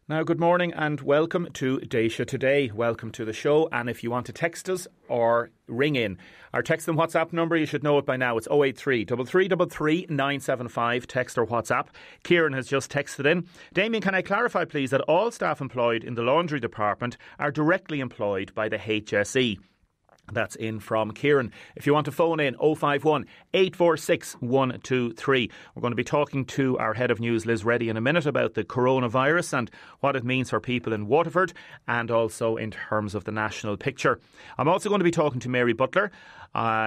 Now, good morning and welcome to Deise Today. Welcome to the show. And if you want to text us or ring in, our text and WhatsApp number, you should know it by now. It's 083 333 975. Text or WhatsApp. Kieran has just texted in. Damien, can I clarify, please, that all staff employed in the laundry department are directly employed by the HSE? That's in from Kieran. If you want to phone in, 051 846 123. We're going to be talking to our head of news, Liz Reddy, in a minute about the coronavirus and what it means for people in Waterford and also in terms of the national picture. I'm also going to be talking to Mary Butler.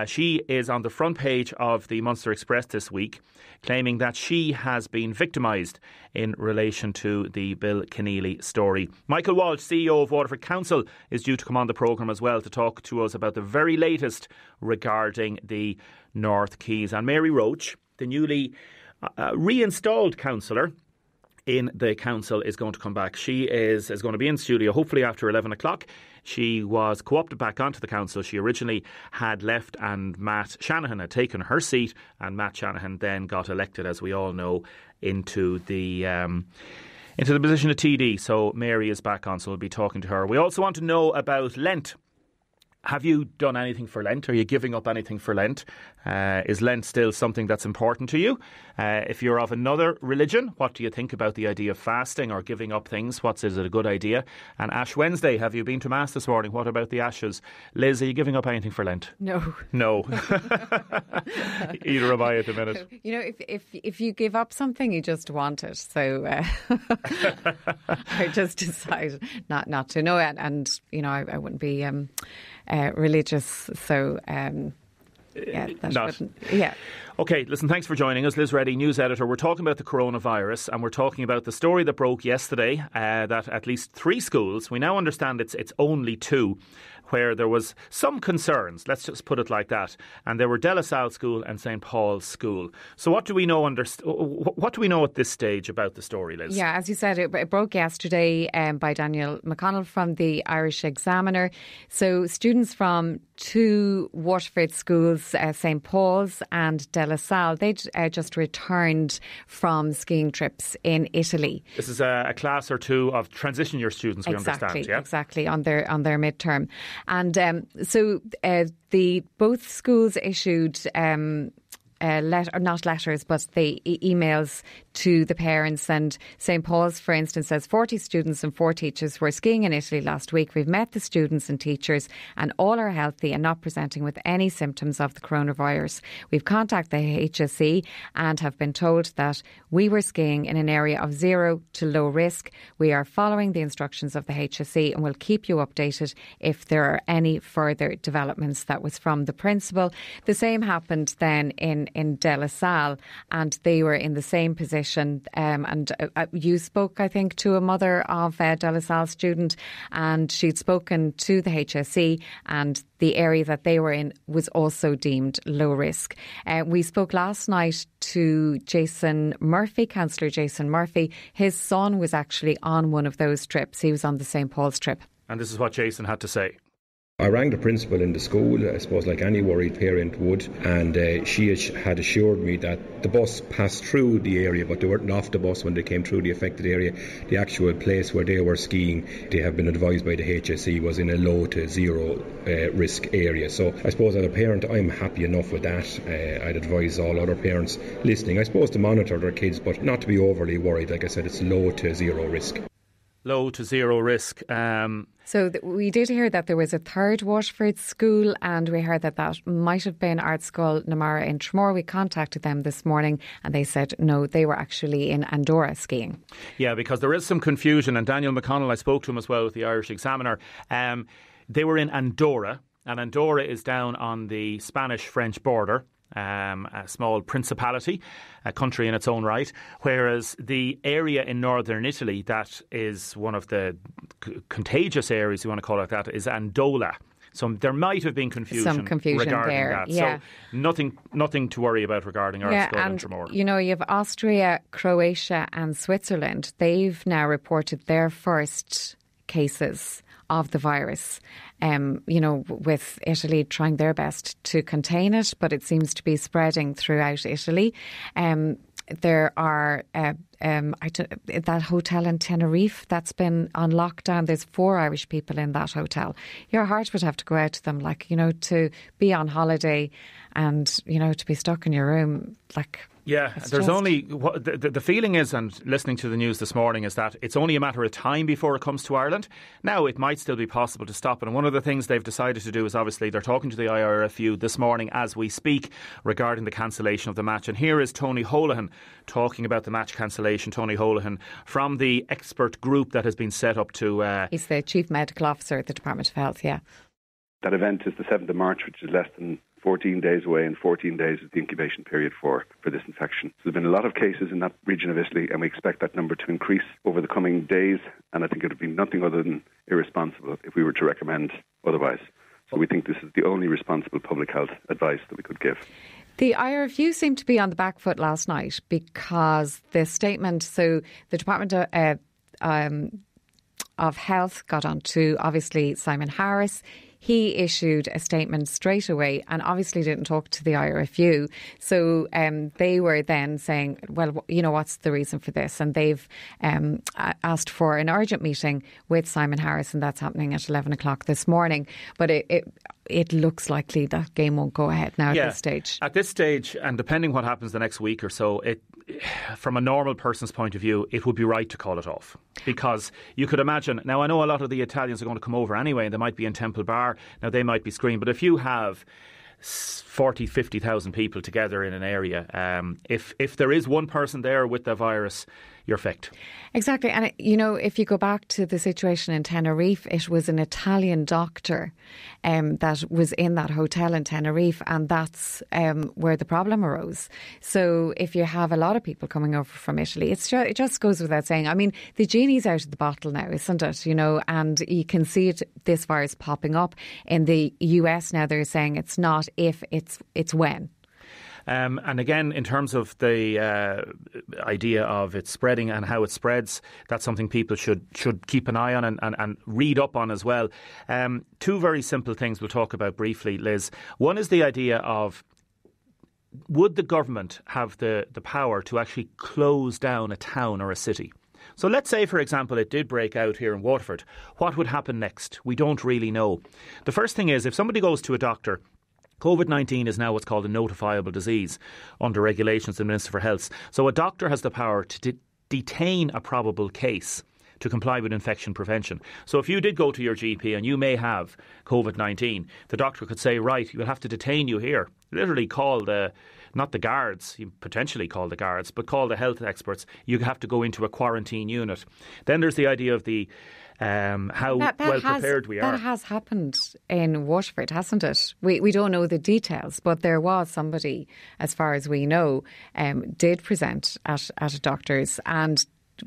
She is on the front page of the Munster Express this week, claiming that she has been victimised in relation to the Bill Keneally story. Michael Walsh, CEO of Waterford Council, is due to come on the programme as well to talk to us about the very latest regarding the North Quays. And Mary Roach, the newly reinstalled councillor in the council, is going to come back. She is going to be in studio hopefully after 11 o'clock. She was co-opted back onto the council. She originally had left and Matt Shanahan had taken her seat, and Matt Shanahan then got elected, as we all know, into the position of TD. So Mary is back on, so we'll be talking to her. We also want to know about Lent. Have you done anything for Lent? Are you giving up anything for Lent? Is Lent still something that's important to you? If you're of another religion, what do you think about the idea of fasting or giving up things? Is it a good idea? And Ash Wednesday, have you been to Mass this morning? What about the Ashes? Liz, are you giving up anything for Lent? No. No. Either am I at the minute. You know, if you give up something, you just want it. So I just decided not to. No, and you know, I wouldn't be religious, so yeah. OK, listen, thanks for joining us. Liz Reddy, news editor. We're talking about the coronavirus, and we're talking about the story that broke yesterday that at least 3 schools, we now understand it's only 2, where there was some concerns, let's just put it like that, and there were Deise School and St Paul's School. So what do we know at this stage about the story, Liz? Yeah, as you said, it broke yesterday by Daniel McConnell from the Irish Examiner. So students from 2 Waterford schools, St Paul's and Deise, they'd just returned from skiing trips in Italy. This is a class or 2 of transition year students, we understand, yeah? Exactly, on their midterm. And so both schools issued not letters, but the emails to the parents. And St Paul's, for instance, says 40 students and 4 teachers were skiing in Italy last week. We've met the students and teachers and all are healthy and not presenting with any symptoms of the coronavirus. We've contacted the HSE and have been told that we were skiing in an area of 0 to low risk. We are following the instructions of the HSE and will keep you updated if there are any further developments. That was from the principal. The same happened then in Deise, and they were in the same position. And you spoke, I think, to a mother of a Deise student, and she'd spoken to the HSE, and the area that they were in was also deemed low risk. We spoke last night to Jason Murphy, Councillor Jason Murphy. His son was actually on one of those trips. He was on the St Paul's trip. And this is what Jason had to say. I rang the principal in the school, I suppose like any worried parent would, and she had assured me that the bus passed through the area, but they weren't off the bus when they came through the affected area. The actual place where they were skiing, they have been advised by the HSE, was in a low to 0 risk area. So I suppose as a parent, I'm happy enough with that. I'd advise all other parents listening, I suppose, to monitor their kids, but not to be overly worried. Like I said, it's low to 0 risk. Low to 0 risk. So we did hear that there was a 3rd Waterford school, and we heard that might have been Art School Namara in Tramore. We contacted them this morning and they said no, they were actually in Andorra skiing. Yeah, because there is some confusion, and Daniel McConnell, I spoke to him as well with the Irish Examiner. They were in Andorra, and Andorra is down on the Spanish-French border. A small principality, a country in its own right, whereas the area in northern Italy that is one of the contagious areas, you want to call it that, is Andola. So there might have been confusion regarding there, that. Yeah. So nothing to worry about regarding our school in Tramore. You know, you have Austria, Croatia and Switzerland. They've now reported their first cases of the virus. You know, with Italy trying their best to contain it, but it seems to be spreading throughout Italy. there are that hotel in Tenerife that's been on lockdown. There's 4 Irish people in that hotel. Your heart would have to go out to them, like, you know, to be on holiday and, you know, to be stuck in your room, like. Yeah, there's only the feeling is, and listening to the news this morning, is that it's only a matter of time before it comes to Ireland. Now, it might still be possible to stop it. And one of the things they've decided to do is, obviously, they're talking to the IRFU this morning as we speak regarding the cancellation of the match. And here is Tony Holohan talking about the match cancellation. Tony Holohan from the expert group that has been set up to... He's the Chief Medical Officer at the Department of Health, yeah. That event is the 7th of March, which is less than 14 days away, and 14 days is the incubation period for this infection. So there have been a lot of cases in that region of Italy, and we expect that number to increase over the coming days, and I think it would be nothing other than irresponsible if we were to recommend otherwise. So we think this is the only responsible public health advice that we could give. The IRFU seemed to be on the back foot last night because the statement, so the Department of Health got on to, obviously, Simon Harris. He issued a statement straight away and obviously didn't talk to the IRFU. So they were then saying, well, you know, what's the reason for this? And they've asked for an urgent meeting with Simon Harris, and that's happening at 11 o'clock this morning. But it looks likely that game won't go ahead now at this stage. At this stage, and depending what happens the next week or so, from a normal person's point of view, it would be right to call it off. Because you could imagine, now I know a lot of the Italians are going to come over anyway, and they might be in Temple Bar, now they might be screened, but if you have 40, 50,000 people together in an area, if there is one person there with the virus, you're fecked. Exactly. And, you know, if you go back to the situation in Tenerife, it was an Italian doctor that was in that hotel in Tenerife, and that's where the problem arose. So if you have a lot of people coming over from Italy, it just goes without saying. I mean, the genie's out of the bottle now, isn't it? You know, and you can see this virus popping up. In the US now, they're saying it's not if, it's when. And again, in terms of the idea of it spreading and how it spreads, that's something people should keep an eye on and read up on as well. 2 very simple things we'll talk about briefly, Liz. One is the idea of, would the government have the power to actually close down a town or a city? So let's say, for example, it did break out here in Waterford. What would happen next? We don't really know. The first thing is, if somebody goes to a doctor, COVID-19 is now what's called a notifiable disease under regulations of the Minister for Health. So a doctor has the power to detain a probable case to comply with infection prevention. So if you did go to your GP and you may have COVID-19, the doctor could say, right, you'll have to detain you here. Literally call not the guards, you potentially call the guards, but call the health experts. You have to go into a quarantine unit. Then there's the idea of the how well prepared we are. That has happened in Waterford, hasn't it? We don't know the details, but there was somebody, as far as we know, did present at a doctor's, and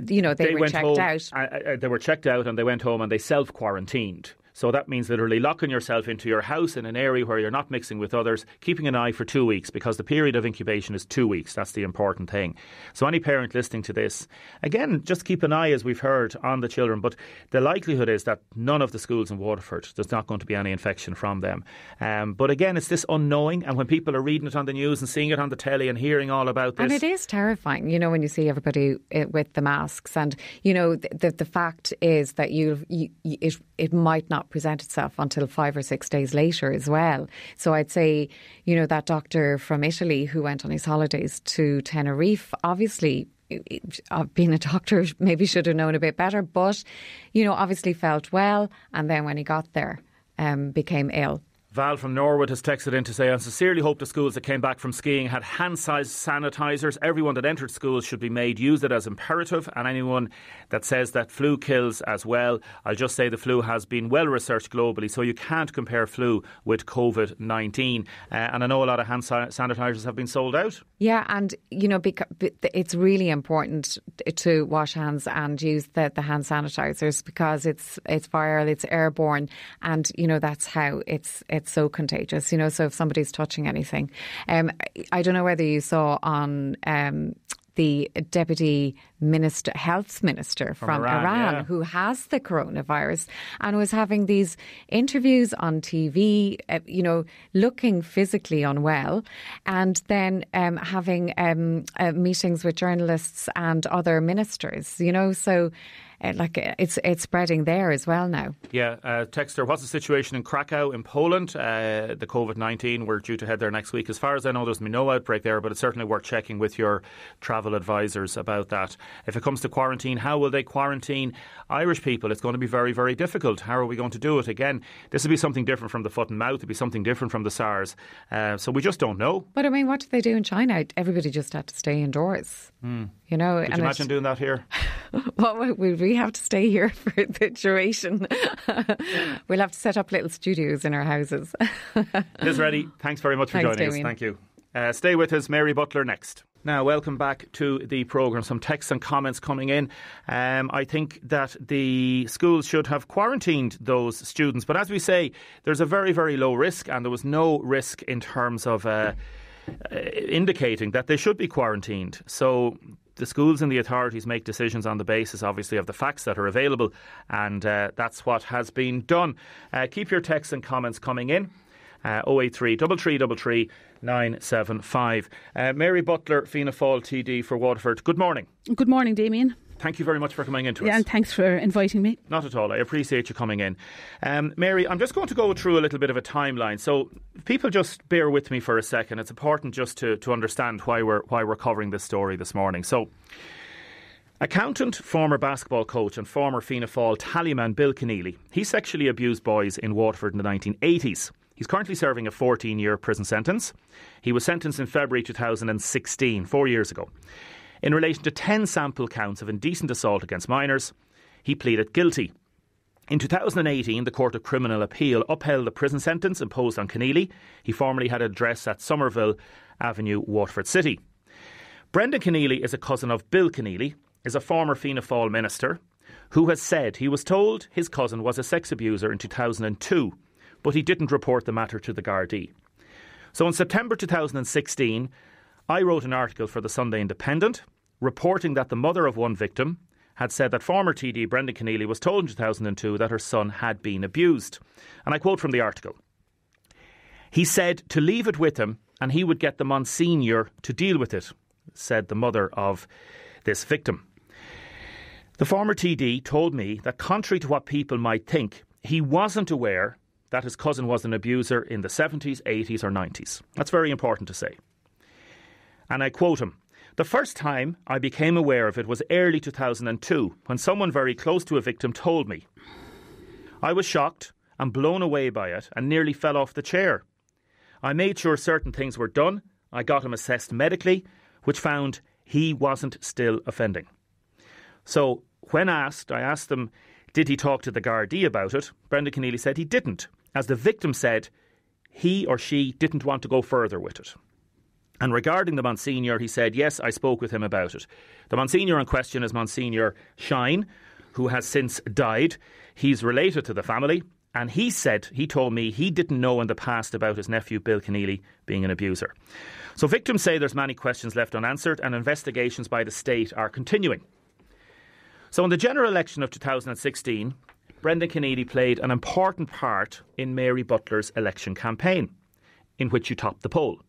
you know they were checked out. They were checked out and they went home and they self-quarantined. So that means literally locking yourself into your house in an area where you're not mixing with others, keeping an eye for 2 weeks, because the period of incubation is 2 weeks. That's the important thing. So any parent listening to this, again, just keep an eye, as we've heard, on the children. But the likelihood is that none of the schools in Waterford, there's not going to be any infection from them. But again, it's this unknowing. And when people are reading it on the news and seeing it on the telly and hearing all about this. And it is terrifying, you know, when you see everybody with the masks. And, you know, the fact is that it might not present itself until 5 or 6 days later as well. So I'd say, you know, that doctor from Italy who went on his holidays to Tenerife, obviously, being a doctor, maybe should have known a bit better, but, you know, obviously felt well, and then when he got there, became ill. Val from Norwood has texted in to say, I sincerely hope the schools that came back from skiing had hand-sized sanitisers. Everyone that entered schools should be made use it as imperative, and anyone that says that flu kills as well, I'll just say the flu has been well researched globally, so you can't compare flu with COVID-19. And I know a lot of hand sanitisers have been sold out. Yeah, and, you know, it's really important to wash hands and use the hand sanitisers, because it's viral, it's airborne, and, you know, that's how it's so contagious, you know, so if somebody's touching anything. I don't know whether you saw on the Deputy Health Minister from Iran who has the coronavirus and was having these interviews on TV, looking physically unwell, and then having meetings with journalists and other ministers, so it's spreading there as well now. Yeah, Texter, what's the situation in Krakow in Poland? The COVID-19, we're due to head there next week. As far as I know, there's been no outbreak there, but it's certainly worth checking with your travel advisors about that. If it comes to quarantine, how will they quarantine Irish people? It's going to be very, very difficult. How are we going to do it? Again, this will be something different from the foot and mouth. It'll be something different from the SARS. So we just don't know. But I mean, what did they do in China? Everybody just had to stay indoors. Could you imagine doing that here? Well, we have to stay here for the duration. We'll have to set up little studios in our houses. Liz Reddy, thanks very much for joining us. Thank you. Stay with us, Mary Butler next. Now, welcome back to the programme. Some texts and comments coming in. I think that the schools should have quarantined those students. But as we say, there's a very, very low risk, and there was no risk in terms of indicating that they should be quarantined. So the schools and the authorities make decisions on the basis, obviously, of the facts that are available, and that's what has been done. Keep your texts and comments coming in. 083 3333 975. Mary Butler, Fianna Fáil TD for Waterford. Good morning. Good morning, Damien. Thank you very much for coming in to us. Yeah, and thanks for inviting me. Not at all. I appreciate you coming in. Mary, I'm just going to go through a little bit of a timeline. So people just bear with me for a second. It's important just to understand why we're covering this story this morning. So accountant, former basketball coach and former Fianna Fáil tallyman Bill Keneally, he sexually abused boys in Waterford in the 1980s. He's currently serving a 14-year prison sentence. He was sentenced in February 2016, 4 years ago. In relation to 10 sample counts of indecent assault against minors, he pleaded guilty. In 2018, the Court of Criminal Appeal upheld the prison sentence imposed on Keneally. He formerly had an address at Somerville Avenue, Waterford City. Brendan Keneally is a cousin of Bill Keneally, is a former Fianna Fáil minister, who has said he was told his cousin was a sex abuser in 2002, but he didn't report the matter to the Gardaí. So in September 2016, I wrote an article for the Sunday Independent reporting that the mother of one victim had said that former TD Brendan Keneally was told in 2002 that her son had been abused. And I quote from the article. He said to leave it with him and he would get the Monsignor to deal with it, said the mother of this victim. The former TD told me that contrary to what people might think, he wasn't aware that his cousin was an abuser in the 70s, 80s or 90s. That's very important to say. And I quote him, "The first time I became aware of it was early 2002 when someone very close to a victim told me. I was shocked and blown away by it and nearly fell off the chair. I made sure certain things were done. I got him assessed medically, which found he wasn't still offending." So when I asked them, did he talk to the Gardaí about it? Brendan Keneally said he didn't. As the victim said, he or she didn't want to go further with it. And regarding the Monsignor, he said, yes, I spoke with him about it. The Monsignor in question is Monsignor Shine, who has since died. He's related to the family. And he told me he didn't know in the past about his nephew Bill Keneally being an abuser. So victims say there's many questions left unanswered and investigations by the state are continuing. So in the general election of 2016, Brendan Keneally played an important part in Mary Butler's election campaign, in which you topped the poll.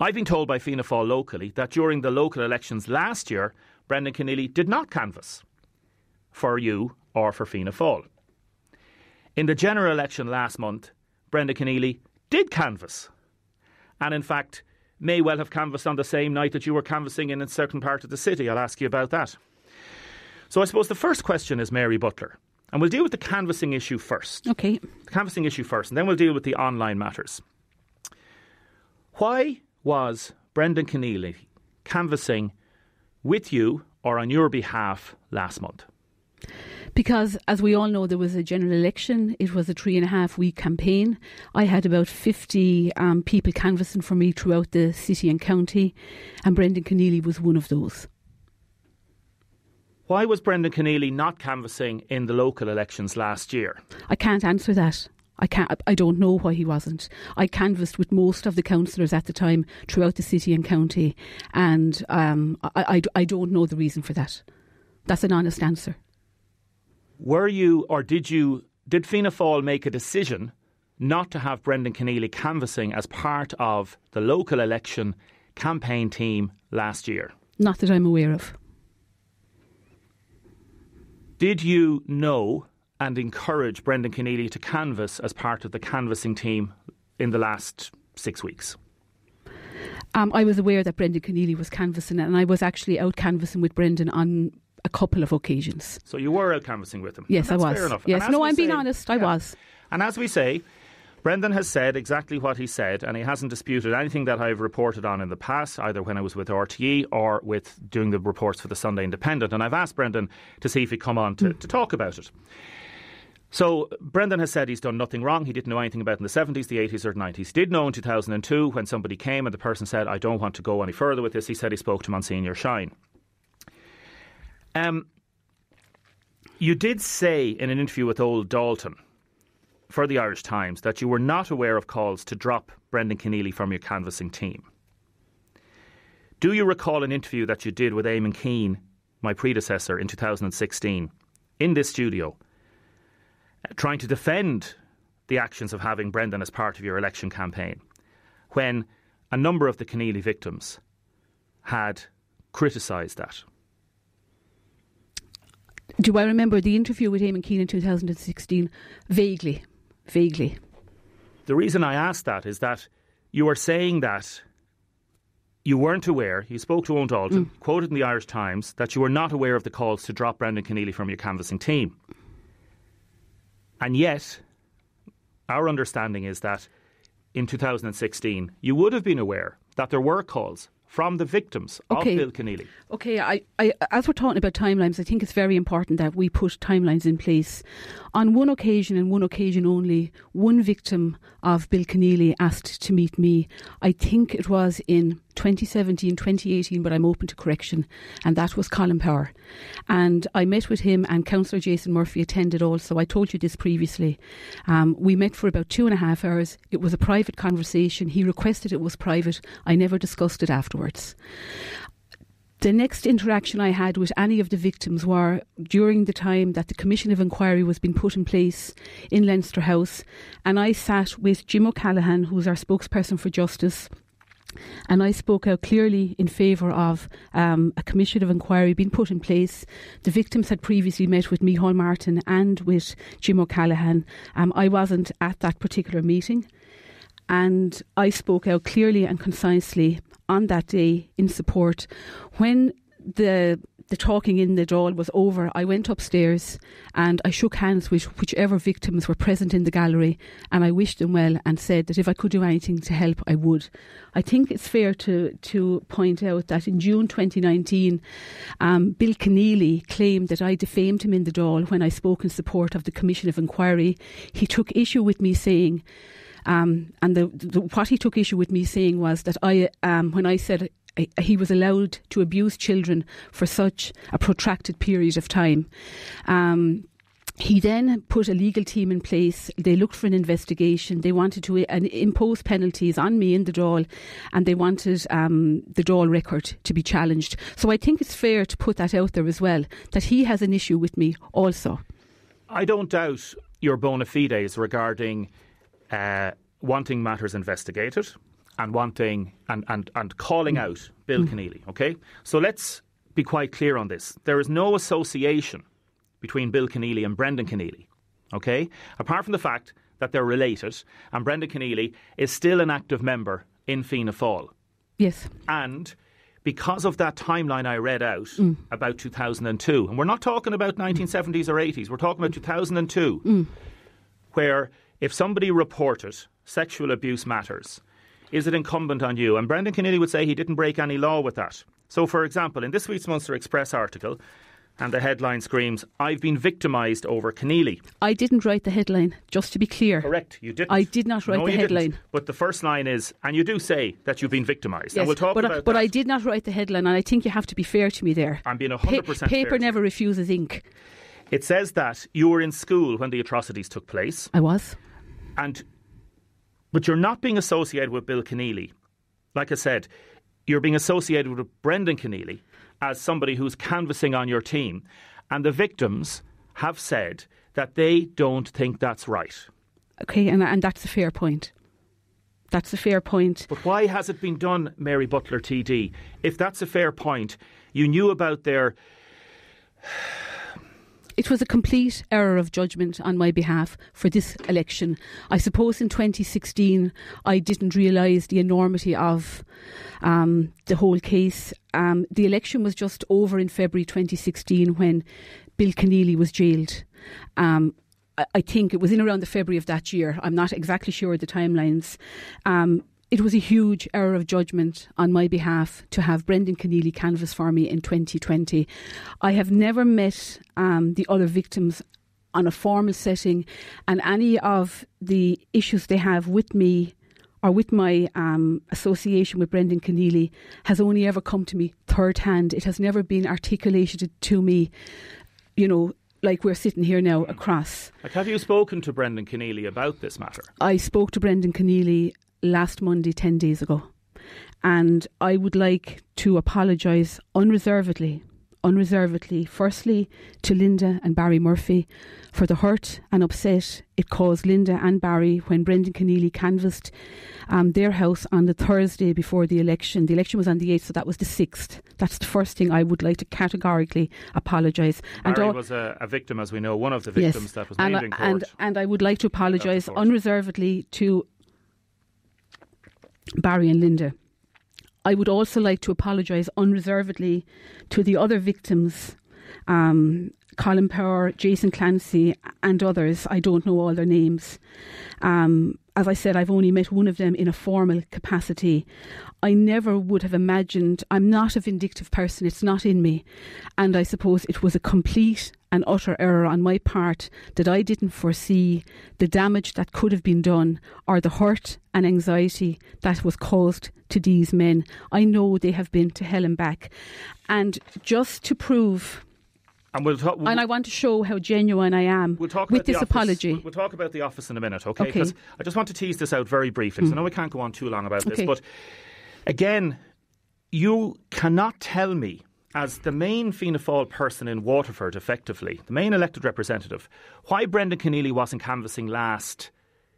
I've been told by Fianna Fáil locally that during the local elections last year, Brendan Keneally did not canvass for you or for Fianna Fáil. In the general election last month, Brendan Keneally did canvass, and in fact may well have canvassed on the same night that you were canvassing in a certain part of the city. I'll ask you about that. So I suppose the first question is Mary Butler, and we'll deal with the canvassing issue first. Okay. The canvassing issue first, and then we'll deal with the online matters. Why was Brendan Keneally canvassing with you or on your behalf last month? Because, as we all know, there was a general election. It was a 3.5-week campaign. I had about 50 people canvassing for me throughout the city and county, and Brendan Keneally was one of those. Why was Brendan Keneally not canvassing in the local elections last year? I can't answer that. I don't know why he wasn't. I canvassed with most of the councillors at the time throughout the city and county, and I don't know the reason for that. That's an honest answer. Were you, or did Fianna Fáil make a decision not to have Brendan Keneally canvassing as part of the local election campaign team last year? Not that I'm aware of. Did you know and encourage Brendan Keneally to canvass as part of the canvassing team in the last 6 weeks? I was aware that Brendan Keneally was canvassing, and I was actually out canvassing with Brendan on a couple of occasions. So you were out canvassing with him? Yes, I was. Fair enough. Yes, no, I'm being honest, I was. And as we say, Brendan has said exactly what he said, and he hasn't disputed anything that I've reported on in the past, either when I was with RTE or with doing the reports for the Sunday Independent. And I've asked Brendan to see if he'd come on to talk about it. So Brendan has said he's done nothing wrong. He didn't know anything about it in the 70s, the 80s or 90s. He did know in 2002 when somebody came and the person said, I don't want to go any further with this. He said he spoke to Monsignor Shine. You did say in an interview with Old Dalton for the Irish Times that you were not aware of calls to drop Brendan Keneally from your canvassing team. Do you recall an interview that you did with Eamon Keane, my predecessor, in 2016, in this studio, trying to defend the actions of having Brendan as part of your election campaign, when a number of the Keneally victims had criticised that? Do I remember the interview with Eamon Keane in 2016? Vaguely. The reason I asked that is that you were saying that you weren't aware, you spoke to Owen Dalton, quoted in the Irish Times, that you were not aware of the calls to drop Brendan Keneally from your canvassing team. And yet, our understanding is that in 2016, you would have been aware that there were calls from the victims of Bill Keneally. Okay, I as we're talking about timelines, I think it's very important that we put timelines in place. On one occasion, and one occasion only, one victim of Bill Keneally asked to meet me. I think it was in 2017, 2018, but I'm open to correction, and that was Colin Power. And I met with him, and Councillor Jason Murphy attended also. I told you this previously. We met for about 2.5 hours. It was a private conversation. He requested it was private. I never discussed it afterwards. The next interaction I had with any of the victims were during the time that the Commission of Inquiry was being put in place in Leinster House, and I sat with Jim O'Callaghan, who's our spokesperson for justice, and I spoke out clearly in favour of a Commission of Inquiry being put in place. The victims had previously met with Micheál Martin and with Jim O'Callaghan. I wasn't at that particular meeting, and I spoke out clearly and concisely on that day in support. When the talking in the Dáil was over, I went upstairs and I shook hands with whichever victims were present in the gallery, and I wished them well and said that if I could do anything to help, I would. I think it's fair to point out that in June 2019, Bill Keneally claimed that I defamed him in the Dáil when I spoke in support of the Commission of Inquiry. He took issue with me saying, what he took issue with me saying was that when I said he was allowed to abuse children for such a protracted period of time. He then put a legal team in place. They looked for an investigation. They wanted to impose penalties on me in the Dáil, and they wanted the Dáil record to be challenged. So I think it's fair to put that out there as well, that he has an issue with me also. I don't doubt your bona fides regarding wanting matters investigated and wanting and calling out Bill Keneally, okay? So let's be quite clear on this. There is no association between Bill Keneally and Brendan Keneally, okay? Apart from the fact that they're related, and Brendan Keneally is still an active member in Fianna Fáil. Yes. And because of that timeline I read out about 2002, and we're not talking about 1970s or 80s, we're talking about 2002, where if somebody reported sexual abuse matters, is it incumbent on you? And Brendan Keneally would say he didn't break any law with that. So, for example, in this week's Munster Express article, and the headline screams, I've been victimised over Keneally. I didn't write the headline, just to be clear. Correct, you didn't. I did not write the headline. Didn't. But the first line is, and you do say that you've been victimised. Yes, and we'll talk about that. But I did not write the headline, and I think you have to be fair to me there. I'm being 100% fair. Paper never refuses ink. It says that you were in school when the atrocities took place. I was. But you're not being associated with Bill Keneally. Like I said, you're being associated with Brendan Keneally as somebody who's canvassing on your team. And the victims have said that they don't think that's right. Okay, and that's a fair point. That's a fair point. But why has it been done, Mary Butler TD? If that's a fair point, you knew about their... It was a complete error of judgment on my behalf for this election. I suppose in 2016 I didn't realise the enormity of the whole case. The election was just over in February 2016 when Bill Keneally was jailed. I think it was in around the February of that year. I'm not exactly sure of the timelines. It was a huge error of judgment on my behalf to have Brendan Keneally canvass for me in 2020. I have never met the other victims on a formal setting, and any of the issues they have with me or with my association with Brendan Keneally has only ever come to me third hand. It has never been articulated to me, like we're sitting here now across. Like, have you spoken to Brendan Keneally about this matter? I spoke to Brendan Keneally last Monday, 10 days ago. And I would like to apologise unreservedly, firstly to Linda and Barry Murphy for the hurt and upset it caused Linda and Barry when Brendan Keneally canvassed their house on the Thursday before the election. The election was on the 8th, so that was the 6th. That's the first thing I would like to categorically apologise. Barry was a victim, as we know, one of the victims that was named in court. And I would like to apologise unreservedly to Barry and Linda. I would also like to apologise unreservedly to the other victims, Colin Power, Jason Clancy and others. I don't know all their names. As I said, I've only met one of them in a formal capacity. I never would have imagined, I'm not a vindictive person, it's not in me. And I suppose it was a complete and utter error on my part that I didn't foresee the damage that could have been done or the hurt and anxiety that was caused to these men. I know they have been to hell and back. And just to prove... And I want to show how genuine I am with this apology. We'll talk about the office in a minute, okay? Because I just want to tease this out very briefly, because I know we can't go on too long about this. But again, you cannot tell me, as the main Fianna Fáil person in Waterford, effectively, the main elected representative, why Brendan Keneally wasn't canvassing last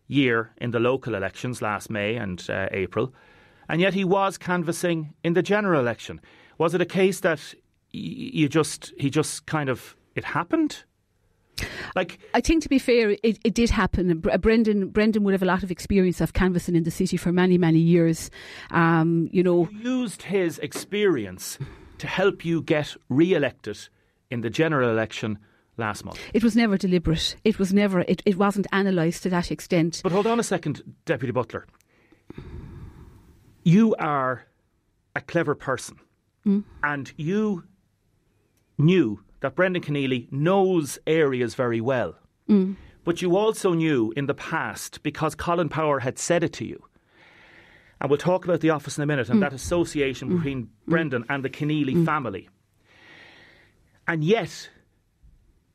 year in the local elections, last May and April, and yet he was canvassing in the general election. Was it a case that he just kind of, it happened? Like, I think, to be fair, it did happen. Brendan would have a lot of experience of canvassing in the city for many, many years. You used his experience to help you get re-elected in the general election last month. It was never deliberate. It wasn't analysed to that extent. But hold on a second, Deputy Butler. You are a clever person, and you knew that Brendan Keneally knows areas very well. But you also knew in the past, because Colin Power had said it to you, and we'll talk about the office in a minute, and that association between Brendan and the Keneally family. And yet,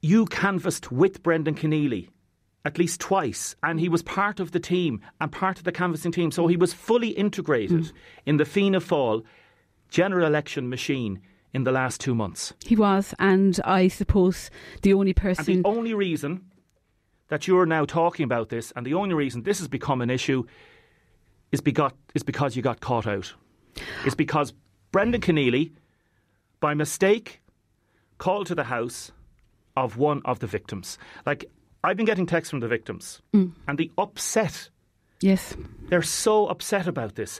you canvassed with Brendan Keneally at least twice, and he was part of the team and part of the canvassing team, so he was fully integrated in the Fianna Fáil general election machine in the last 2 months. He was, and I suppose the only person... And the only reason that you're now talking about this, and the only reason this has become an issue, is because you got caught out. It's because Brendan Keneally, by mistake, called to the house of one of the victims. Like, I've been getting texts from the victims, and the upset. Yes. They're so upset about this.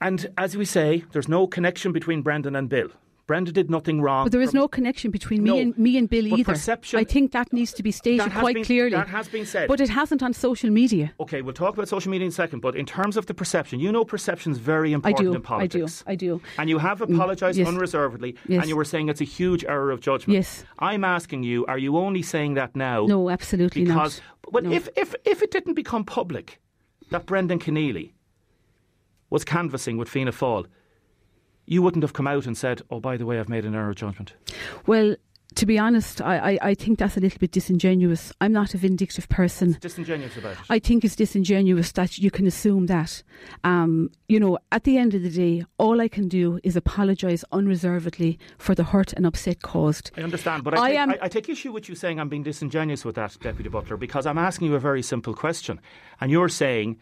And as we say, there's no connection between Brendan and Bill. Brendan did nothing wrong. But there is no connection between me and Bill either. I think that needs to be stated quite clearly. That has been said. But it hasn't on social media. OK, we'll talk about social media in a second. But in terms of the perception, perception is very important in politics. I do. And you have apologised unreservedly. Yes. And you were saying it's a huge error of judgment. Yes. I'm asking you, are you only saying that now? No, absolutely not. But no. if it didn't become public that Brendan Keneally was canvassing with Fianna Fáil, you wouldn't have come out and said, oh, by the way, I've made an error of judgment. Well, To be honest, I think that's a little bit disingenuous. I'm not a vindictive person. What's disingenuous about it? I think it's disingenuous that you can assume that. At the end of the day, all I can do is apologise unreservedly for the hurt and upset caused. I understand, but I take issue with you saying I'm being disingenuous with that, Deputy Butler, because I'm asking you a very simple question. And you're saying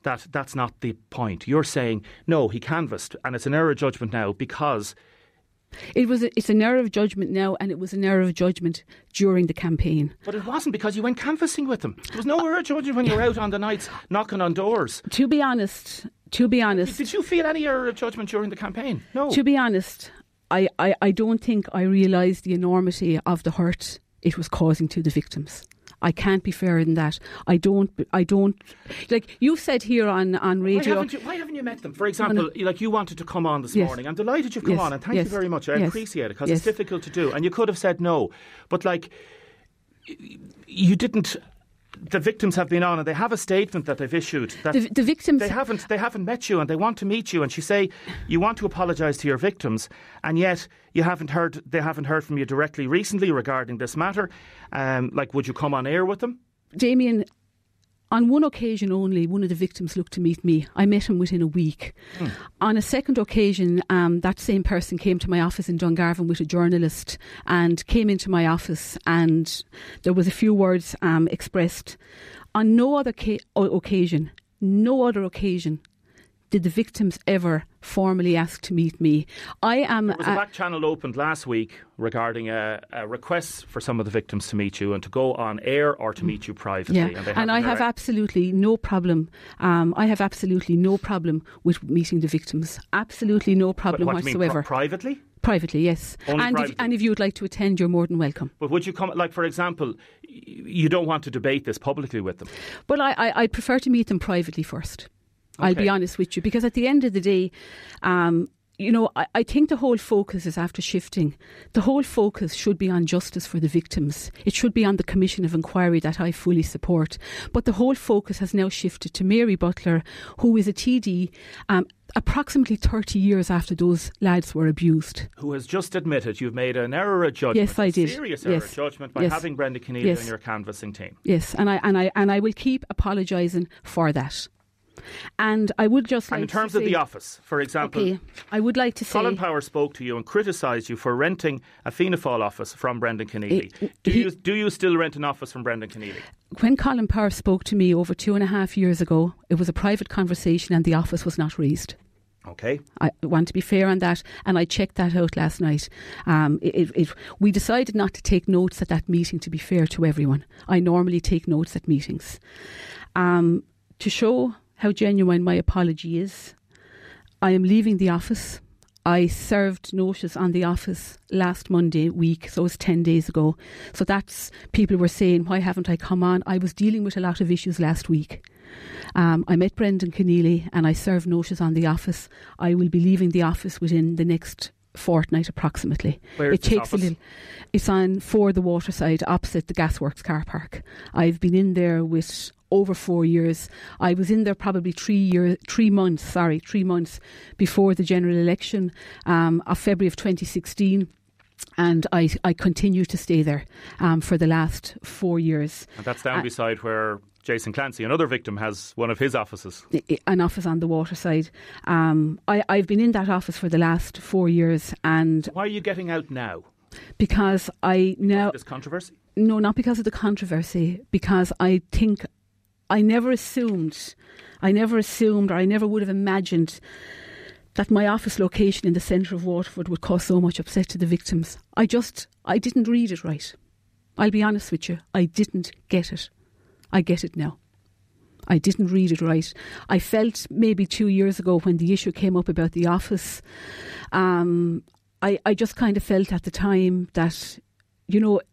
that that's not the point. You're saying, no, he canvassed, and it's an error of judgment now because... It's an error of judgment now, and it was an error of judgment during the campaign. But it wasn't, because you went canvassing with them. There was no error of judgment when you were out on the nights knocking on doors. To be honest... Did you feel any error of judgment during the campaign? No. To be honest, I don't think I realised the enormity of the hurt it was causing to the victims. I can't be fairer than that. I don't. Like you've said here on radio. Why haven't you met them? For example, like you wanted to come on this morning. I'm delighted you've come on, and thank you very much. I appreciate it, because it's difficult to do, and you could have said no, but like you didn't. The victims have been on, and they have a statement that they've issued. That the victims they haven't met you, and they want to meet you. And she say you want to apologise to your victims, and yet they haven't heard from you directly recently regarding this matter. Would you come on air with them, Damien? On one occasion only, one of the victims looked to meet me. I met him within a week. On a second occasion, that same person came to my office in Dungarvan with a journalist and came into my office, and there was a few words expressed. On no other occasion, did the victims ever formally ask to meet me. There was a back channel opened last week regarding a request for some of the victims to meet you and to go on air or to meet you privately. Yeah. And I have absolutely no problem. With meeting the victims. Absolutely no problem whatsoever. You mean, privately? Privately, yes. And if you would like to attend, you're more than welcome. But would you come, like, for example, you don't want to debate this publicly with them? Well, I prefer to meet them privately first. Okay. I'll be honest with you, because at the end of the day, I think the whole focus is after shifting. The whole focus should be on justice for the victims. It should be on the Commission of Inquiry that I fully support. But the whole focus has now shifted to Mary Butler, who is a TD approximately 30 years after those lads were abused. Who has just admitted you've made an error of judgment. Yes, I did. A serious error of judgment by having Brenda Keneally on your canvassing team. Yes, and I will keep apologising for that. And I would just like in terms of the office, for example, I would like to say Colin Power spoke to you and criticised you for renting a Fianna Fáil office from Brendan Keneally. Do you still rent an office from Brendan Keneally? When Colin Power spoke to me over 2.5 years ago, it was a private conversation and the office was not raised. Okay. I want to be fair on that, and I checked that out last night. We decided not to take notes at that meeting, to be fair to everyone. I normally take notes at meetings. To show how genuine my apology is, I am leaving the office. I served notice on the office last Monday week, so it was 10 days ago. So that's, people were saying, why haven't I come on? I was dealing with a lot of issues last week. I met Brendan Keneally and I served notice on the office. I will be leaving the office within the next fortnight approximately. Where is this office? It's on for the Waterside, opposite the Gasworks car park. I've been in there with over 4 years. I was in there probably 3 months before the general election of February of 2016. And I continue to stay there for the last 4 years. And that's down beside where Jason Clancy, another victim, has one of his offices. An office on the Waterside. I've been in that office for the last 4 years. And why are you getting out now? Because this controversy? No, not because of the controversy. Because I think I never assumed, or I never would have imagined that my office location in the centre of Waterford would cause so much upset to the victims. I didn't read it right. I'll be honest with you. I didn't get it. I get it now. I didn't read it right. I felt maybe 2 years ago when the issue came up about the office, I just kind of felt at the time that,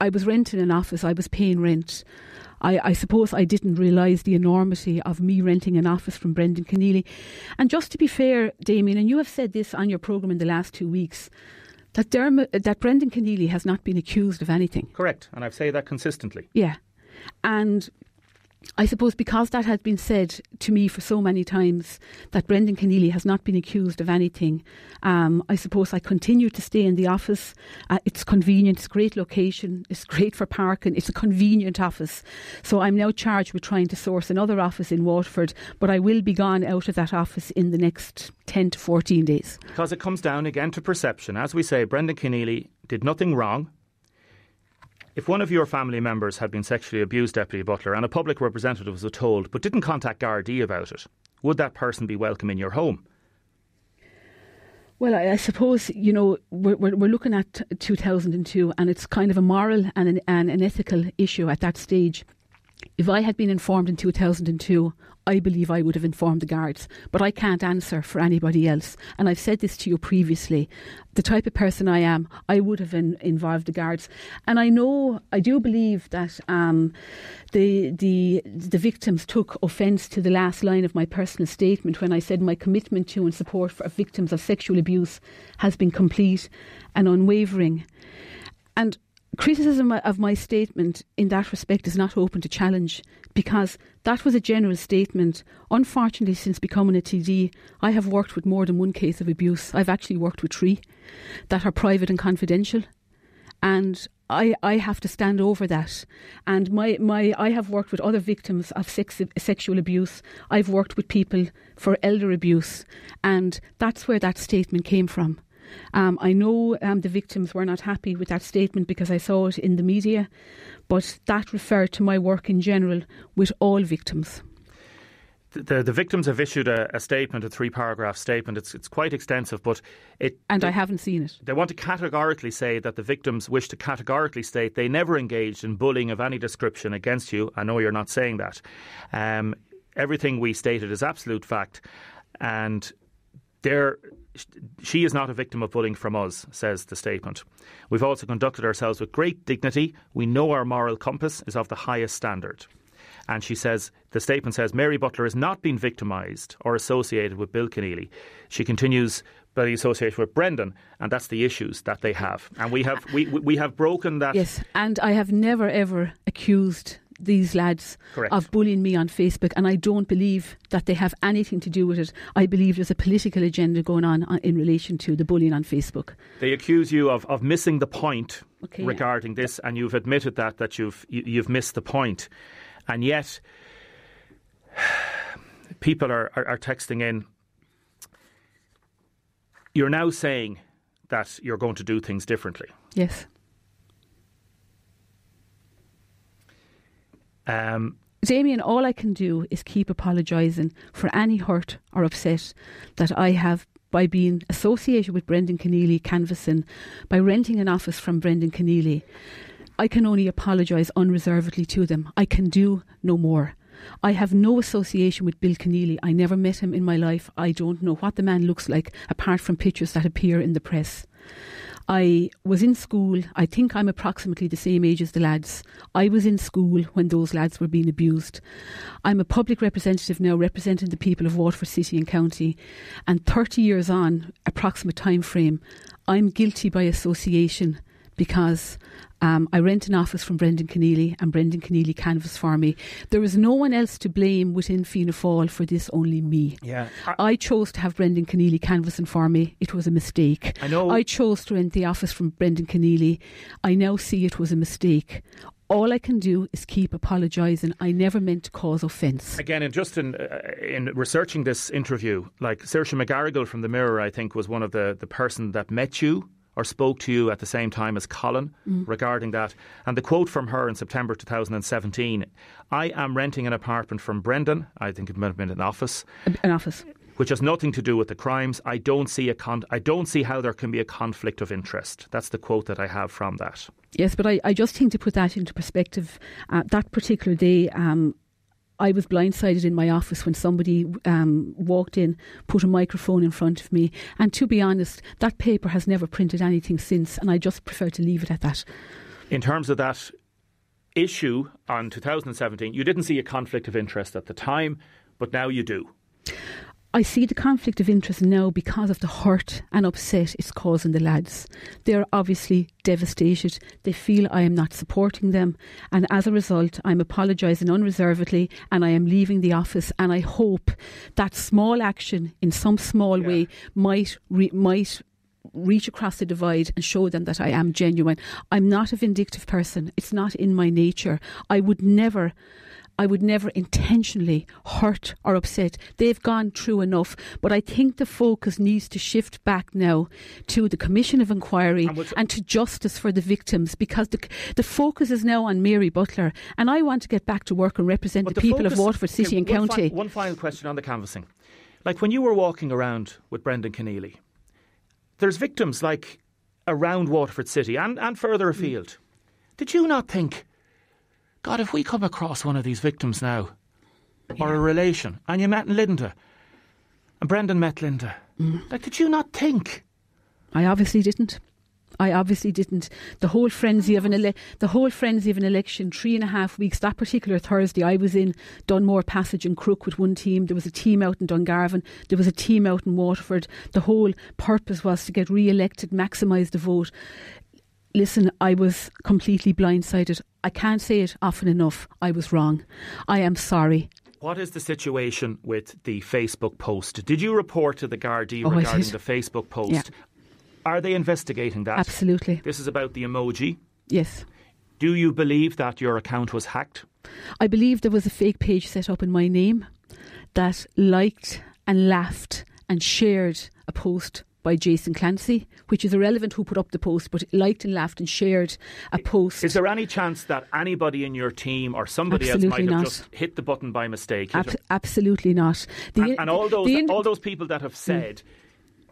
I was renting an office, I was paying rent. I suppose I didn't realise the enormity of me renting an office from Brendan Keneally. And just to be fair, Damien, and you have said this on your programme in the last 2 weeks, that Brendan Keneally has not been accused of anything. Correct, and I've said that consistently. Yeah. And I suppose because that had been said to me for so many times, that Brendan Keneally has not been accused of anything, I suppose I continue to stay in the office. It's convenient, it's a great location, it's great for parking, it's a convenient office. So I'm now charged with trying to source another office in Waterford, but I will be gone out of that office in the next 10 to 14 days. Because it comes down again to perception. As we say, Brendan Keneally did nothing wrong. If one of your family members had been sexually abused, Deputy Butler, and a public representative was told but didn't contact Gardaí about it, would that person be welcome in your home? Well, I suppose, we're looking at 2002, and it's kind of a moral and an ethical issue at that stage. If I had been informed in 2002, I believe I would have informed the guards, but I can't answer for anybody else. And I've said this to you previously. The type of person I am, I would have involved the guards. And I do believe that the victims took offence to the last line of my personal statement when I said my commitment to and support for victims of sexual abuse has been complete and unwavering. And criticism of my statement in that respect is not open to challenge, because that was a general statement. Unfortunately, since becoming a TD, I have worked with more than one case of abuse. I've actually worked with 3 that are private and confidential, and I have to stand over that. And I have worked with other victims of sexual abuse. I've worked with people for elder abuse, and that's where that statement came from. I know the victims were not happy with that statement because I saw it in the media, but that referred to my work in general with all victims. The victims have issued a statement, a 3-paragraph statement. It's quite extensive, but I haven't seen it. They want to categorically say that the victims wish to categorically state they never engaged in bullying of any description against you. I know you're not saying that. Everything we stated is absolute fact, and she is not a victim of bullying from us, says the statement. We've also conducted ourselves with great dignity. We know our moral compass is of the highest standard. And she says, the statement says, Mary Butler has not been victimised or associated with Bill Keneally. She continues by the association with Brendan, and that's the issues that they have. And we have broken that. Yes, and I have never ever accused these lads Correct. of bullying me on Facebook, and I don't believe that they have anything to do with it. I believe there's a political agenda going on in relation to the bullying on Facebook. They accuse you of missing the point regarding this, and you've admitted that you've missed the point. And yet people are texting in. You're now saying that you're going to do things differently. Yes. Damien, all I can do is keep apologising for any hurt or upset that I have by being associated with Brendan Keneally canvassing, by renting an office from Brendan Keneally. I can only apologise unreservedly to them. I can do no more. I have no association with Bill Keneally. I never met him in my life. I don't know what the man looks like apart from pictures that appear in the press. I was in school. I think I'm approximately the same age as the lads. I was in school when those lads were being abused. I'm a public representative now, representing the people of Waterford City and County. And 30 years on, approximate time frame, I'm guilty by association because I rent an office from Brendan Keneally, and Brendan Keneally canvassed for me. There is no one else to blame within Fianna Fáil for this, only me. Yeah. I chose to have Brendan Keneally canvassing for me. It was a mistake. I know. I chose to rent the office from Brendan Keneally. I now see it was a mistake. All I can do is keep apologising. I never meant to cause offence. Again, in researching this interview, like Saoirse McGarrigle from the Mirror, I think, was one of the person that met you or spoke to you at the same time as Colin regarding that. And the quote from her in September 2017, I am renting an apartment from Brendan. I think it might have been an office. An office. Which has nothing to do with the crimes. I don't see how there can be a conflict of interest. That's the quote that I have from that. Yes, but I just think, to put that into perspective, that particular day, I was blindsided in my office when somebody walked in, put a microphone in front of me, and to be honest, that paper has never printed anything since, and I just prefer to leave it at that. In terms of that issue on 2017, you didn't see a conflict of interest at the time, but now you do. I see the conflict of interest now because of the hurt and upset it's causing the lads. They're obviously devastated. They feel I am not supporting them, and as a result I'm apologising unreservedly and I am leaving the office, and I hope that small action in some small way might reach across the divide and show them that I am genuine. I'm not a vindictive person. It's not in my nature. I would never intentionally hurt or upset. They've gone through enough. But I think the focus needs to shift back now to the Commission of Inquiry and to justice for the victims, because the focus is now on Mary Butler. And I want to get back to work and represent the people of Waterford City and County. One final question on the canvassing. Like when you were walking around with Brendan Keneally, there's victims like around Waterford City and further afield. Did you not think, God, if we come across one of these victims now, or a relation, and you met in Linda, and Brendan met Linda, like, did you not think? I obviously didn't. The whole frenzy of an election, 3.5 weeks. That particular Thursday, I was in Dunmore Passage and Crook with one team. There was a team out in Dungarvan. There was a team out in Waterford. The whole purpose was to get re-elected, maximise the vote. Listen, I was completely blindsided. I can't say it often enough. I was wrong. I am sorry. What is the situation with the Facebook post? Did you report to the Gardaí regarding the Facebook post? Yeah. Are they investigating that? Absolutely. This is about the emoji. Yes. Do you believe that your account was hacked? I believe there was a fake page set up in my name that liked and laughed and shared a post by Jason Clancy, which is irrelevant who put up the post, but liked and laughed and shared a post. Is there any chance that anybody in your team or somebody else might have just hit the button by mistake? Absolutely not. And all those people that have said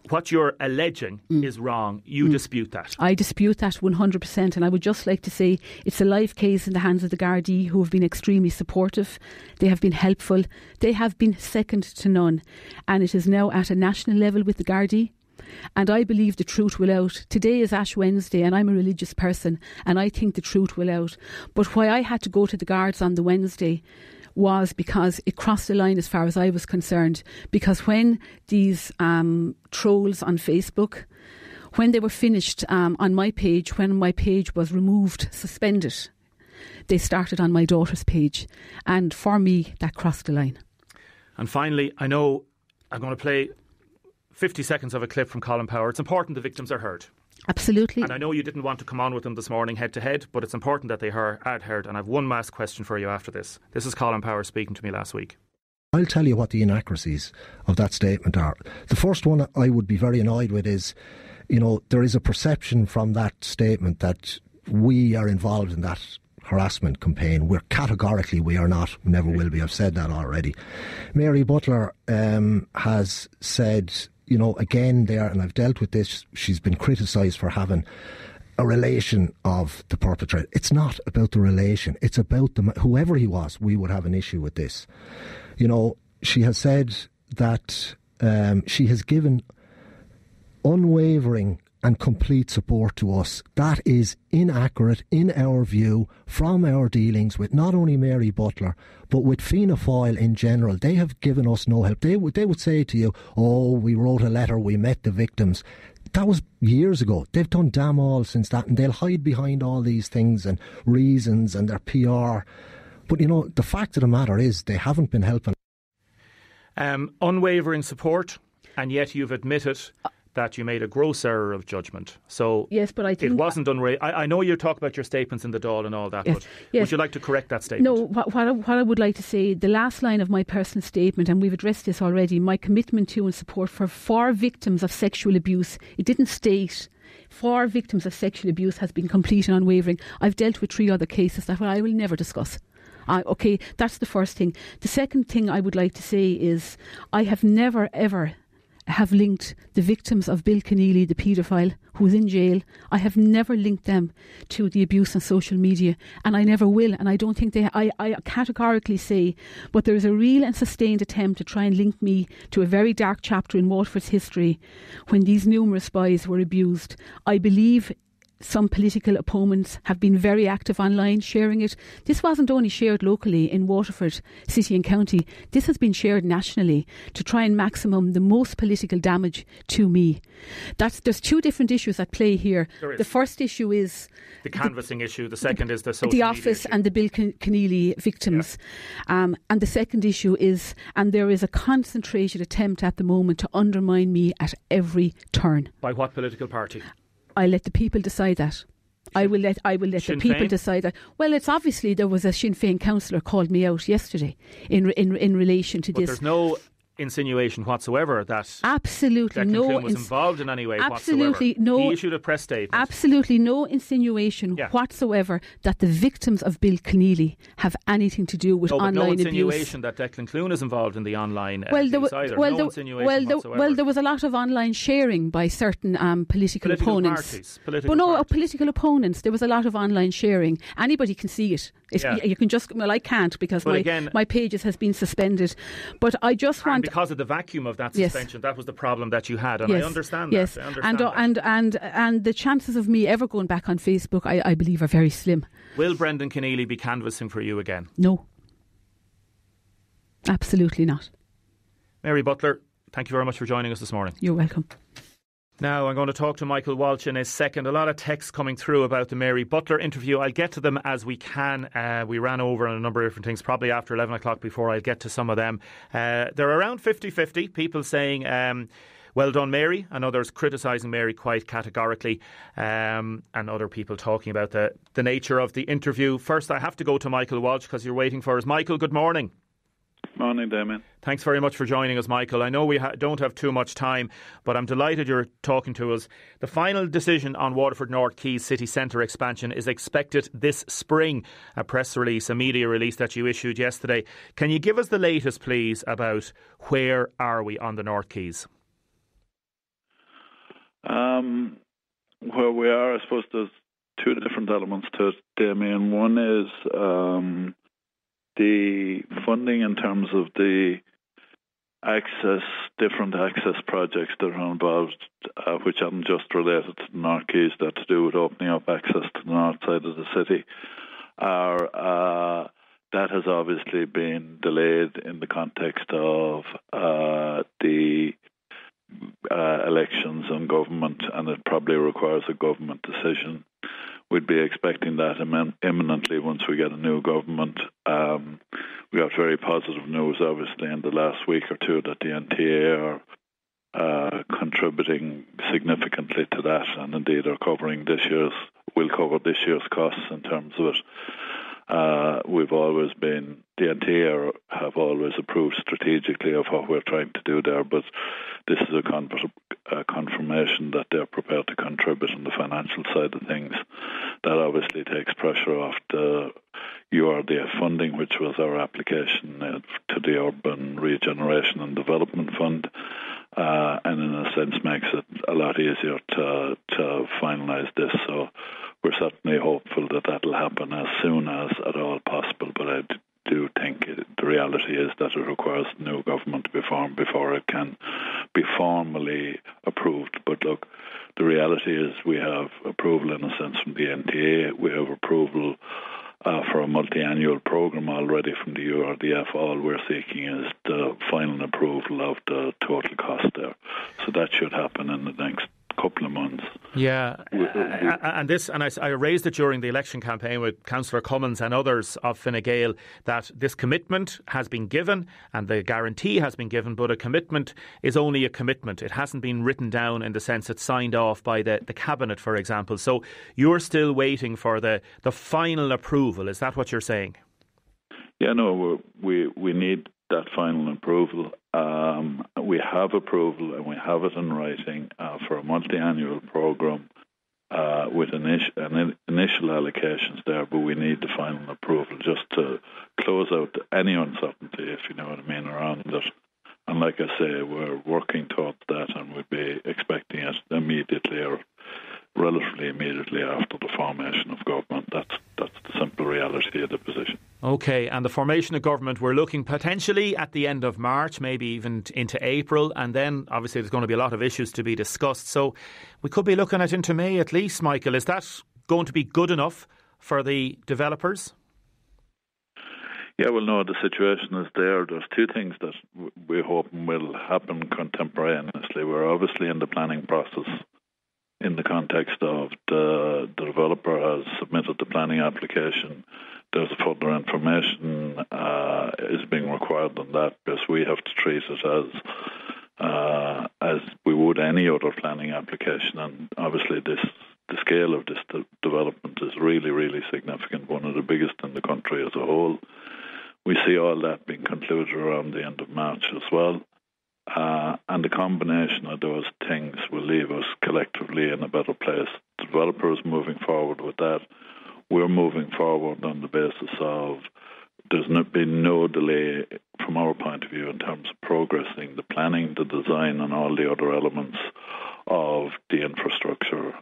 what you're alleging is wrong, you dispute that? I dispute that 100%, and I would just like to say it's a live case in the hands of the Gardaí, who have been extremely supportive. They have been helpful. They have been second to none, and it is now at a national level with the Gardaí. And I believe the truth will out. Today is Ash Wednesday and I'm a religious person and I think the truth will out. But why I had to go to the guards on the Wednesday was because it crossed the line as far as I was concerned. Because when these trolls on Facebook, when they were finished on my page, when my page was removed, suspended, they started on my daughter's page. And for me, that crossed the line. And finally, I know I'm going to play 50 seconds of a clip from Colin Power. It's important the victims are heard. Absolutely. And I know you didn't want to come on with them this morning head to head, but it's important that they are heard. And I have one last question for you after this. This is Colin Power speaking to me last week. I'll tell you what the inaccuracies of that statement are. The first one I would be very annoyed with is, there is a perception from that statement that we are involved in that harassment campaign. We are not, never will be. I've said that already. Mary Butler has said, again there, and I've dealt with this, she's been criticised for having a relation of the perpetrator. It's not about the relation. It's about whoever he was, we would have an issue with this. She has said that she has given unwavering and complete support to us. That is inaccurate in our view from our dealings with not only Mary Butler but with Fianna Fáil in general. They have given us no help. They would say to you, we wrote a letter, we met the victims. That was years ago. They've done damn all since that, and they'll hide behind all these things and reasons and their PR. But the fact of the matter is they haven't been helping. Unwavering support, and yet you've admitted that you made a gross error of judgment. So yes, but I think it wasn't I know you talk about your statements in the Dáil and all that, but would you like to correct that statement? No, what I would like to say, the last line of my personal statement, and we've addressed this already, my commitment to and support for victims of sexual abuse, it didn't state for victims of sexual abuse, has been complete and unwavering. I've dealt with 3 other cases that I will never discuss. Okay, that's the first thing. The second thing I would like to say is I have never ever have linked the victims of Bill Keneally, the paedophile who was in jail. I have never linked them to the abuse on social media, and I never will, and I don't think I categorically say, but there is a real and sustained attempt to try and link me to a very dark chapter in Waterford's history when these numerous boys were abused. I believe some political opponents have been very active online sharing it. This wasn't only shared locally in Waterford City and County. This has been shared nationally to try and maximum the most political damage to me. There's two different issues at play here. The first issue is the canvassing issue. The second is the social the media office issue. and the Bill Keneally victims. Yeah. And the second issue is, and there is a concentrated attempt at the moment to undermine me at every turn. By what political party? I let the people decide that. I will let Sinn the people Féin? decide that. Well, it's obviously there was a Sinn Féin councillor called me out yesterday in relation to But this. there's no insinuation whatsoever that absolutely Declan no Clune was involved in any way absolutely whatsoever. no. He issued a press statement. Absolutely no insinuation whatsoever that the victims of Bill Keneally have anything to do with online no abuse. insinuation that Declan Clune is involved in the online well, abuse either. No insinuation whatsoever. There was a lot of online sharing by certain political opponents. Parties, political opponents. There was a lot of online sharing. Anybody can see it. You can just, I can't because my pages has been suspended. But I just want... because of the vacuum of that suspension, that was the problem that you had. And I understand that. I understand and the chances of me ever going back on Facebook, I believe, are very slim. Will Brendan Keneally be canvassing for you again? No. Absolutely not. Mary Butler, thank you very much for joining us this morning. You're welcome. Now I'm going to talk to Michael Walsh in a second. A lot of texts coming through about the Mary Butler interview. I'll get to them as we can. We ran over on a number of different things, probably after 11 o'clock before I'll get to some of them. They're around 50-50, people saying, well done Mary, and others criticising Mary quite categorically, and other people talking about the nature of the interview. First, I have to go to Michael Walsh because you're waiting for us. Michael, good morning. Morning, Damien. Thanks very much for joining us, Michael. I know we don't have too much time, but I'm delighted you're talking to us. The final decision on Waterford North Quays city centre expansion is expected this spring. A press release, a media release that you issued yesterday. Can you give us the latest, please, about where are we on the North Quays? Where we are, I suppose there's two different elements to it, Damien. One is the funding in terms of the different access projects that are involved, which aren't just related to the North Quays, that to do with opening up access to the north side of the city, that has obviously been delayed in the context of the elections and government, and it probably requires a government decision. We'd be expecting that imminently once we get a new government. We got very positive news, obviously, in the last week or two that the NTA are contributing significantly to that, and indeed are covering will cover this year's costs in terms of it. The NTA have always approved strategically of what we're trying to do there, but this is a confirmation that they're prepared to contribute on the financial side of things. That obviously takes pressure off the URDF funding, which was our application to the Urban Regeneration and Development Fund, and in a sense makes it a lot easier to finalise this. So we're certainly hopeful that that'll happen as soon as at all possible, but I do think the reality is that it requires the new government to be formed before it can be formally approved. But look, the reality is we have approval in a sense from the NTA, we have approval for a multi-annual programme already from the URDF. All we're seeking is the final approval of the total cost there. So that should happen in the next couple of months. Yeah, and I raised it during the election campaign with Councillor Cummins and others of Fine Gael that this commitment has been given and the guarantee has been given, but a commitment is only a commitment. It hasn't been written down in the sense it's signed off by the Cabinet, for example. So you're still waiting for the final approval. Is that what you're saying? Yeah, no, we need that final approval. We have approval and we have it in writing for a multi-annual programme with initial allocations there, but we need the final approval just to close out any uncertainty, if you know what I mean, around it. And like I say, we're working towards that, and we'd be expecting it immediately or relatively immediately after the formation of government. That's the simple reality of the position. OK, and the formation of government, we're looking potentially at the end of March, maybe even into April, and then obviously there's going to be a lot of issues to be discussed. So we could be looking at into May at least, Michael. Is that going to be good enough for the developers? Yeah, well, no, the situation is there. There's two things that we're hoping will happen contemporaneously. We're obviously in the planning process in the context of the developer has submitted the planning application. There's further information is being required on that, because we have to treat it as we would any other planning application. And obviously the scale of this development is really, really significant, one of the biggest in the country as a whole. We see all that being concluded around the end of March as well. And the combination of those things will leave us collectively in a better place. The developer is moving forward with that. We're moving forward on the basis of there's been no delay from our point of view in terms of progressing the planning, the design and all the other elements of the infrastructure.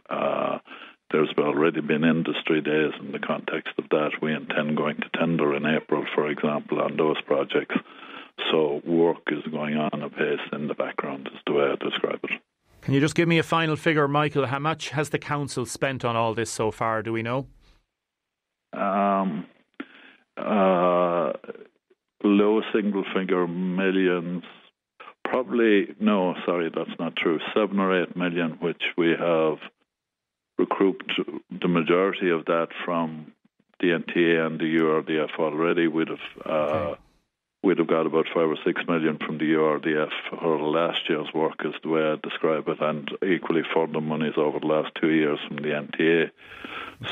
There's already been industry days in the context of that. We intend going to tender in April, for example, on those projects. So work is going on apace in the background, is the way I describe it. Can you just give me a final figure, Michael? How much has the council spent on all this so far? Do we know? Low single figure millions. Probably, no, sorry, that's not true. 7 or 8 million, which we have recouped the majority of that from the NTA and the URDF already. We'd have got about 5 or 6 million from the URDF for last year's work, is the way I describe it, and equally further monies over the last 2 years from the NTA.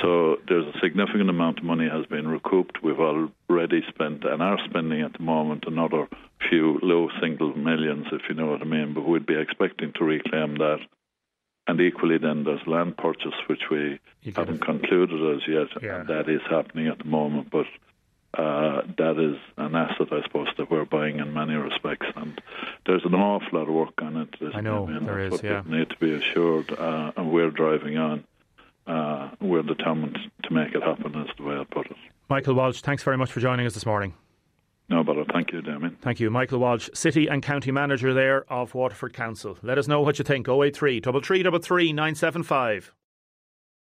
So there's a significant amount of money has been recouped. We've already spent and are spending at the moment another few low single millions, if you know what I mean, but we'd be expecting to reclaim that. And equally then there's land purchase, which we haven't concluded as yet, and that is happening at the moment, but that is an asset, I suppose, that we're buying in many respects, and there's an awful lot of work on it. I know, there is, yeah. We need to be assured, and we're driving on. We're determined to make it happen, is the way I put it. Michael Walsh, thanks very much for joining us this morning. No bother. Thank you, Damien. Thank you. Michael Walsh, City and County Manager there of Waterford Council. Let us know what you think. 083 333 975.